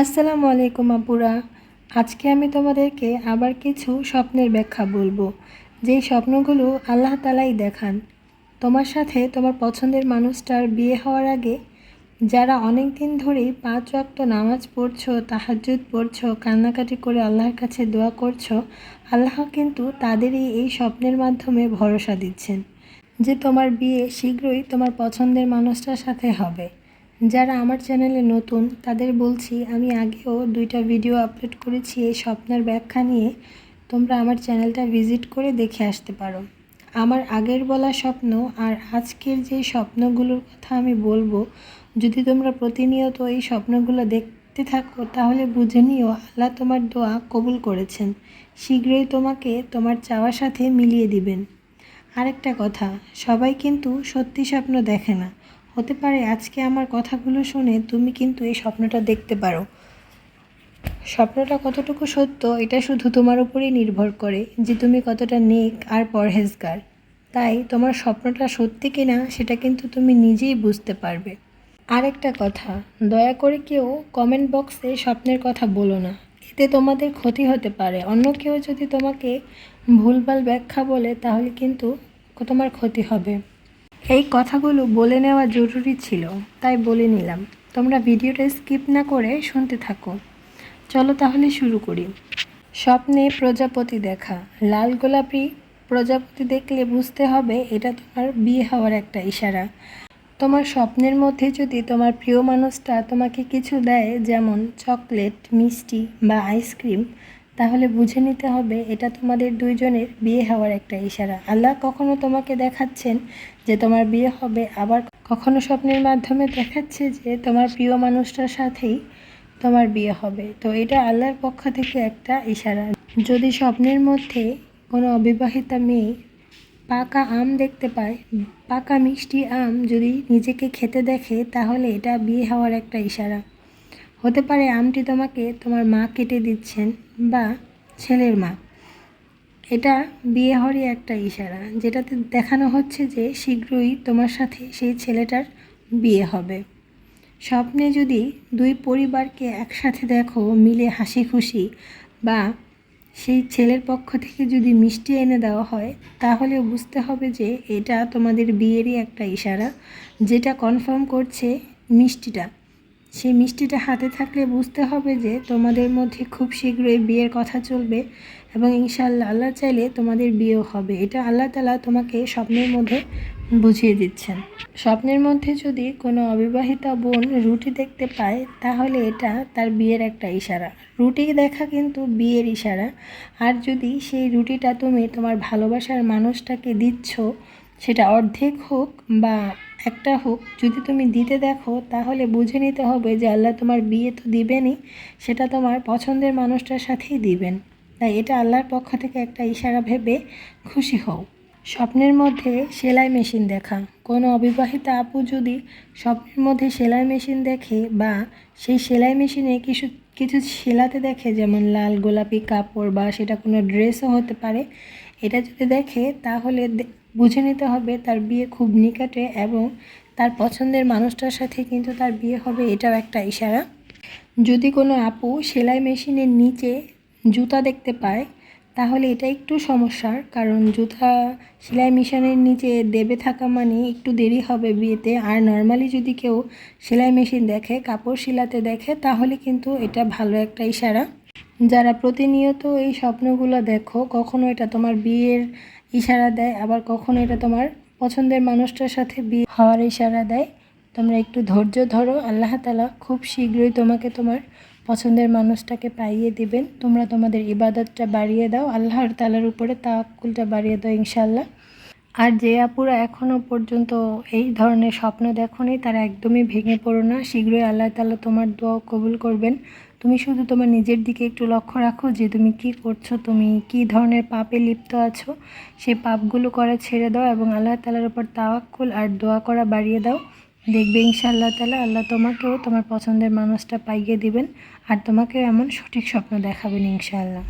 আসসালামু আলাইকুম আপুরা। আজকে আমি তোমাদেরকে আবার কিছু স্বপ্নের ব্যাখ্যা বলবো, যেই স্বপ্নগুলো আল্লাহ তাআলাই দেখান। তোমার সাথে তোমার পছন্দের মানুষটার বিয়ে হওয়ার আগে যারা অনেক দিন ধরেই 5 ওয়াক্ত নামাজ পড়ছো, তাহাজ্জুদ পড়ছো, কান্নাকাটি করে আল্লাহর কাছে দোয়া করছো, আল্লাহ কিন্তু তাদেরই এই স্বপ্নের মাধ্যমে ভরসা দিচ্ছেন যে তোমার বিয়ে শীঘ্রই তোমার পছন্দের মানুষটার সাথে হবে। যারা আমার চ্যানেলে নতুন তাদের বলছি, আমি আগেও 2টা ভিডিও আপলোড করেছি এই স্বপ্নের ব্যাখ্যা নিয়ে। তোমরা আমার চ্যানেলটা ভিজিট করে দেখে আসতে পারো। আমার আগের বলা স্বপ্ন আর আজকের যে স্বপ্নগুলোর কথা আমি বলবো, যদি তোমরা প্রতিনিয়ত এই স্বপ্নগুলো দেখতে থাকো তাহলে বুঝে নিও আল্লাহ তোমার দোয়া কবুল করেছেন, শীঘ্রই তোমাকে তোমার চাওয়ার সাথে মিলিয়ে দিবেন। আরেকটা কথা, সবাই কিন্তু সত্যি স্বপ্ন দেখে না। হতে পারে আজকে আমার কথাগুলো শুনে তুমি কিন্তু এই স্বপ্নটা দেখতে পারো। স্বপ্নটা কতটুকু সত্য এটা শুধু তোমার উপরেই নির্ভর করে যে তুমি কতটা নেক আর পরহেজগার। তাই তোমার স্বপ্নটা সত্যি কিনা সেটা কিন্তু তুমি নিজেই বুঝতে পারবে। আরেকটা কথা, দয়া করে কেউ কমেন্ট বক্সে স্বপ্নের কথা বলো না, এতে তোমাদের ক্ষতি হতে পারে। অন্য কেউ যদি তোমাকে ভুলভাল ব্যাখ্যা বলে তাহলে কিন্তু তোমার ক্ষতি হবে। এই কথাগুলো বলে নেওয়া জরুরি ছিল, তাই বলে নিলাম। তোমরা ভিডিওটা স্কিপ না করে শুনতে থাকো। চলো তাহলে শুরু করি। স্বপ্নে প্রজাপতি দেখা। লাল গোলাপি প্রজাপতি দেখলে বুঝতে হবে এটা তোমার বিয়ে হওয়ার একটা ইশারা। তোমার স্বপ্নের মধ্যে যদি তোমার প্রিয় মানুষটা তোমাকে কিছু দেয়, যেমন চকলেট, মিষ্টি বা আইসক্রিম, তাহলে বুঝে নিতে হবে এটা তোমাদের দুইজনের বিয়ে হওয়ার একটা ইশারা। আল্লাহ কখনো তোমাকে দেখাচ্ছেন যে তোমার বিয়ে হবে, আবার কখনো স্বপ্নের মাধ্যমে দেখাচ্ছে যে তোমার প্রিয় মানুষটার সাথেই তোমার বিয়ে হবে। তো এটা আল্লাহর পক্ষ থেকে একটা ইশারা। যদি স্বপ্নের মধ্যে কোনো অবিবাহিতা মেয়ে পাকা আম দেখতে পায়, পাকা মিষ্টি আম যদি নিজেকে খেতে দেখে, তাহলে এটা বিয়ে হওয়ার একটা ইশারা। হতে পারে আমটি তোমাকে তোমার মা কেটে দিচ্ছেন বা ছেলের মা। এটা বিয়ে হওয়ারই একটা ইশারা, যেটাতে দেখানো হচ্ছে যে শীঘ্রই তোমার সাথে সেই ছেলেটার বিয়ে হবে। স্বপ্নে যদি দুই পরিবারকে একসাথে দেখো, মিলে হাসি খুশি, বা সেই ছেলের পক্ষ থেকে যদি মিষ্টি এনে দেওয়া হয়, তাহলে বুঝতে হবে যে এটা তোমাদের বিয়েরই একটা ইশারা, যেটা কনফার্ম করছে মিষ্টিটা। সেই মিষ্টিটা হাতে থাকলে বুঝতে হবে যে তোমাদের মধ্যে খুব শীঘ্রই বিয়ের কথা চলবে এবং ইনশাআল্লাহ আল্লাহ চাইলে তোমাদের বিয়েও হবে। এটা আল্লাহ তাআলা তোমাকে স্বপ্নের মধ্যে বুঝিয়ে দিচ্ছেন। স্বপ্নের মধ্যে যদি কোনো অবিবাহিতা বোন রুটি দেখতে পায়, তাহলে এটা তার বিয়ের একটা ইশারা। রুটি দেখা কিন্তু বিয়ের ইশারা। আর যদি সেই রুটিটা তুমি তোমার ভালোবাসার মানুষটাকে দিচ্ছ, সেটা অর্ধেক হোক বা একটা হোক, যদি তুমি দিতে দেখো তাহলে বুঝে নিতে হবে যে আল্লাহ তোমার বিয়ে তো দিবেনই, সেটা তোমার পছন্দের মানুষটার সাথেই দিবেন। তাই এটা আল্লাহর পক্ষ থেকে একটা ইশারা ভেবে খুশি হও। স্বপ্নের মধ্যে সেলাই মেশিন দেখা। কোনো অবিবাহিতা আপু যদি স্বপ্নের মধ্যে সেলাই মেশিন দেখে বা সেই সেলাই মেশিনে কিছু কিছু সেলাতে দেখে, যেমন লাল গোলাপি কাপড় বা সেটা কোনো ড্রেসও হতে পারে, এটা যদি দেখে তাহলে বুঝে নিতে হবে তার বিয়ে খুব নিকটে এবং তার পছন্দের মানুষটার সাথে কিন্তু তার বিয়ে হবে, এটাও একটা ইশারা। যদি কোনো আপু সেলাই মেশিনের নিচে জুতা দেখতে পায়, তাহলে এটা একটু সমস্যার, কারণ জুতা সেলাই মেশিনের নিচে দেবে থাকা মানে একটু দেরি হবে বিয়েতে। আর নর্মালি যদি কেউ সেলাই মেশিন দেখে, কাপড় সেলাতে দেখে, তাহলে কিন্তু এটা ভালো একটা ইশারা। যারা প্রতিনিয়ত এই স্বপ্নগুলো দেখো, কখনো এটা তোমার বিয়ের ইশারা দেয়, আবার কখনো এটা তোমার পছন্দের মানুষটার সাথে বিয়ে হওয়ার ইশারা দেয়। তোমরা একটু ধৈর্য ধরো, আল্লাহ তাআলা খুব শীঘ্রই তোমাকে তোমার পছন্দের মানুষটাকে পাইয়ে দিবেন। তোমরা তোমাদের ইবাদতটা বাড়িয়ে দাও, আল্লাহর তাআলার উপরে তাওয়াক্কুলটা বাড়িয়ে দাও ইনশাআল্লাহ। আর যে আপুরা এখনও পর্যন্ত এই ধরনের স্বপ্ন দেখোনি, তারা একদমই ভেঙে পড়ো না। শীঘ্রই আল্লাহ তাআলা তোমার দোয়া কবুল করবেন। তুমি শুধু তোমার নিজের দিকে একটু লক্ষ্য রাখো যে তুমি কি করছো, তুমি কি ধরনের পাপে লিপ্ত আছো। সেই পাপগুলো করা ছেড়ে দাও এবং আল্লাহ তাআলার উপর তাওয়াক্কুল আর দোয়া করা বাড়িয়ে দাও। দেখবে ইনশাআল্লাহ তাআলা আল্লাহ তোমাকেও তোমার পছন্দের মানুষটা পাইয়ে দিবেন আর তোমাকেও এমন সঠিক স্বপ্ন দেখাবেন ইনশাআল্লাহ।